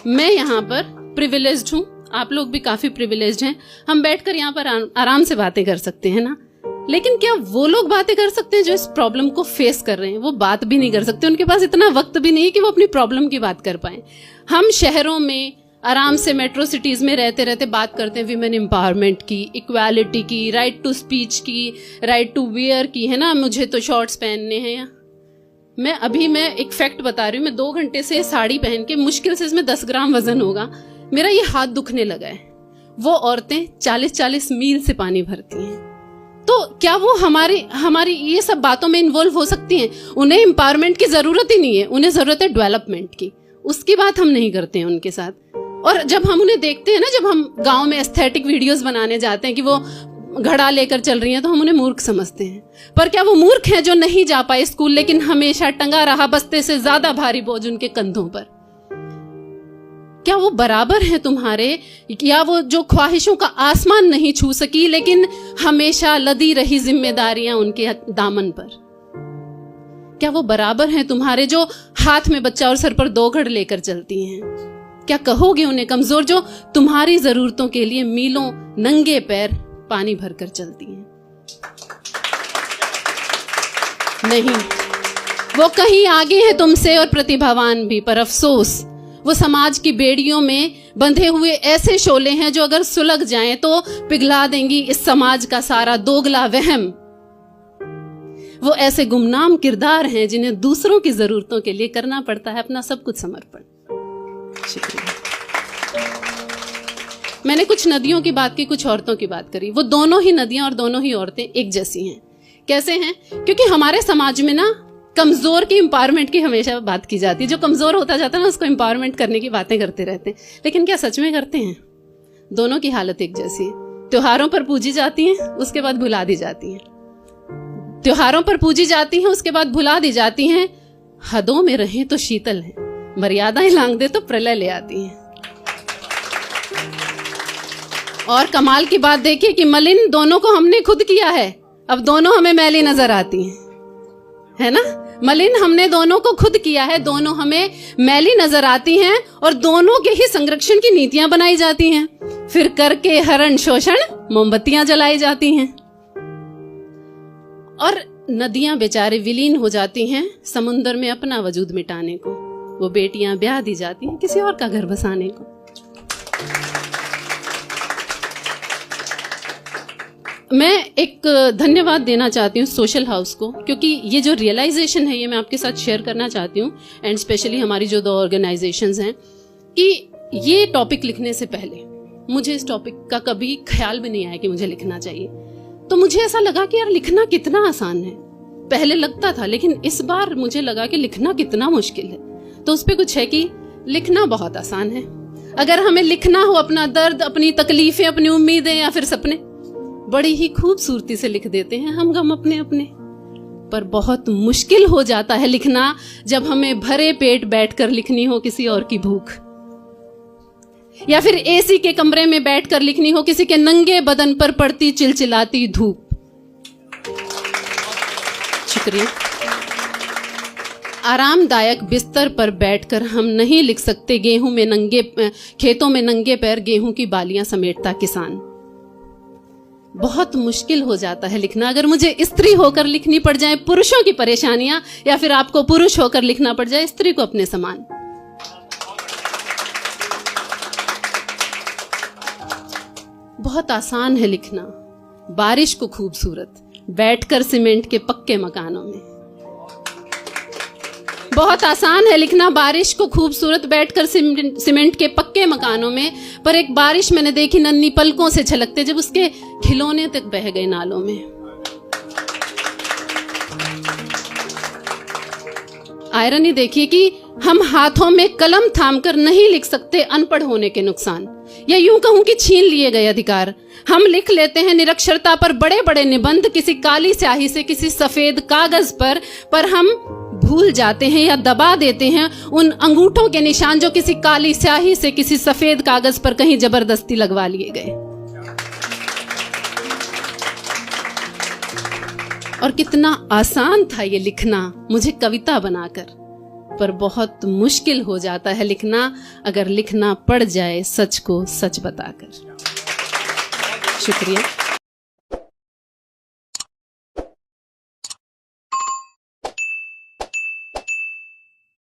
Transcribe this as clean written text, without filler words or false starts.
मैं यहाँ पर प्रिविलेज्ड हूँ, आप लोग भी काफी प्रिविलेज्ड हैं। हम बैठकर यहाँ पर आराम से बातें कर सकते हैं ना, लेकिन क्या वो लोग बातें कर सकते हैं जो इस प्रॉब्लम को फेस कर रहे हैं? वो बात भी नहीं कर सकते, उनके पास इतना वक्त भी नहीं है कि वो अपनी प्रॉब्लम की बात कर पाए। हम शहरों में आराम से मेट्रो सिटीज में रहते रहते बात करते हैं विमेन एम्पावरमेंट की, इक्वालिटी की, राइट टू स्पीच की, राइट टू वेयर की, है ना, मुझे तो शॉर्ट्स पहनने हैं। मैं एक फैक्ट बता रही हूँ, मैं 2 घंटे से साड़ी पहन के मुश्किल से इसमें 10 ग्राम वजन होगा, मेरा ये हाथ दुखने लगा है। वो औरतें 40-40 मील से पानी भरती हैं, तो क्या वो हमारी ये सब बातों में इन्वॉल्व हो सकती हैं? उन्हें एम्पावरमेंट की जरूरत ही नहीं है, उन्हें जरूरत है डेवलपमेंट की। उसकी बात हम नहीं करते हैं उनके साथ। और जब हम उन्हें देखते हैं ना, जब हम गांव में एस्थेटिक वीडियोस बनाने जाते हैं कि वो घड़ा लेकर चल रही हैं, तो हम उन्हें मूर्ख समझते हैं। पर क्या वो मूर्ख हैं जो नहीं जा पाए स्कूल, लेकिन हमेशा टंगा रहा बस्ते से ज्यादा भारी बोझ उनके कंधों पर? क्या वो बराबर हैं तुम्हारे? या वो जो ख्वाहिशों का आसमान नहीं छू सकी, लेकिन हमेशा लदी रही जिम्मेदारियां उनके दामन पर? क्या वो बराबर हैं तुम्हारे जो हाथ में बच्चा और सर पर 2 घड़ लेकर चलती हैं? क्या कहोगे उन्हें कमजोर जो तुम्हारी जरूरतों के लिए मीलों नंगे पैर पानी भरकर चलती हैं? नहीं, वो कहीं आगे है तुमसे और प्रतिभावान भी, पर अफसोस वो समाज की बेड़ियों में बंधे हुए ऐसे शोले हैं जो अगर सुलग जाएं तो पिघला देंगी इस समाज का सारा दोगला वहम। वो ऐसे गुमनाम किरदार हैं जिन्हें दूसरों की जरूरतों के लिए करना पड़ता है अपना सब कुछ समर्पण। शुक्रिया। मैंने कुछ नदियों की बात की, कुछ औरतों की बात करी। वो दोनों ही नदियां और दोनों ही औरतें एक जैसी हैं। कैसे हैं? क्योंकि हमारे समाज में ना कमजोर की एम्पावरमेंट की हमेशा बात की जाती है। जो कमजोर होता जाता है ना, उसको एम्पावरमेंट करने की बातें करते रहते हैं, लेकिन क्या सच में करते हैं? दोनों की हालत एक जैसी है। त्योहारों पर पूजी जाती हैं, उसके बाद भुला दी जाती हैं। त्योहारों पर पूजी जाती हैं, उसके बाद भुला दी जाती हैं। हदों में रहें तो शीतल है, मर्यादाएं लांघ दे तो प्रलय ले आती हैं। और कमाल की बात देखिए कि मलिन दोनों को हमने खुद किया है, अब दोनों हमें मैली नजर आती हैं, है ना? मलिन हमने दोनों को खुद किया है, दोनों हमें मैली नजर आती हैं, और दोनों के ही संरक्षण की नीतियां बनाई जाती हैं। फिर करके हरण शोषण मोमबत्तियां जलाई जाती हैं, और नदियां बेचारे विलीन हो जाती हैं समुद्र में अपना वजूद मिटाने को। वो बेटियां ब्याह दी जाती हैं किसी और का घर बसाने को। मैं एक धन्यवाद देना चाहती हूँ सोशल हाउस को, क्योंकि ये जो रियलाइजेशन है ये मैं आपके साथ शेयर करना चाहती हूँ, एंड स्पेशली हमारी जो 2 ऑर्गेनाइजेशंस हैं, कि ये टॉपिक लिखने से पहले मुझे इस टॉपिक का कभी ख्याल भी नहीं आया कि मुझे लिखना चाहिए। तो मुझे ऐसा लगा कि यार लिखना कितना आसान है। पहले लगता था, लेकिन इस बार मुझे लगा कि लिखना कितना मुश्किल है। तो उस पर कुछ है कि लिखना बहुत आसान है। अगर हमें लिखना हो अपना दर्द, अपनी तकलीफें, अपनी उम्मीदें या फिर सपने, बड़ी ही खूबसूरती से लिख देते हैं हम गम अपने अपने। पर बहुत मुश्किल हो जाता है लिखना जब हमें भरे पेट बैठकर लिखनी हो किसी और की भूख, या फिर एसी के कमरे में बैठकर लिखनी हो किसी के नंगे बदन पर पड़ती चिलचिलाती धूप। शुक्रिया। आरामदायक बिस्तर पर बैठकर हम नहीं लिख सकते खेतों में नंगे पैर गेहूं की बालियां समेटता किसान। बहुत मुश्किल हो जाता है लिखना। अगर मुझे स्त्री होकर लिखनी पड़ जाए पुरुषों की परेशानियां, या फिर आपको पुरुष होकर लिखना पड़ जाए स्त्री को अपने समान। बहुत आसान है लिखना बारिश को खूबसूरत बैठकर सीमेंट के पक्के मकानों में। बहुत आसान है लिखना बारिश को खूबसूरत बैठकर सीमेंट के पक्के मकानों में, पर एक बारिश मैंने देखी नन्ही पलकों से छलकते जब उसके खिलौने तक बह गए नालों में। आयरनी देखिए कि हम हाथों में कलम थामकर नहीं लिख सकते अनपढ़ होने के नुकसान, या यूं कहूं कि छीन लिए गए अधिकार। हम लिख लेते हैं निरक्षरता पर बड़े बड़े निबंध किसी काली स्याही से किसी सफेद कागज पर हम भूल जाते हैं या दबा देते हैं उन अंगूठों के निशान जो किसी काली स्याही से किसी सफेद कागज पर कहीं जबरदस्ती लगवा लिए गए। और कितना आसान था ये लिखना मुझे कविता बनाकर, पर बहुत मुश्किल हो जाता है लिखना, अगर लिखना पड़ जाए सच को सच बताकर। शुक्रिया।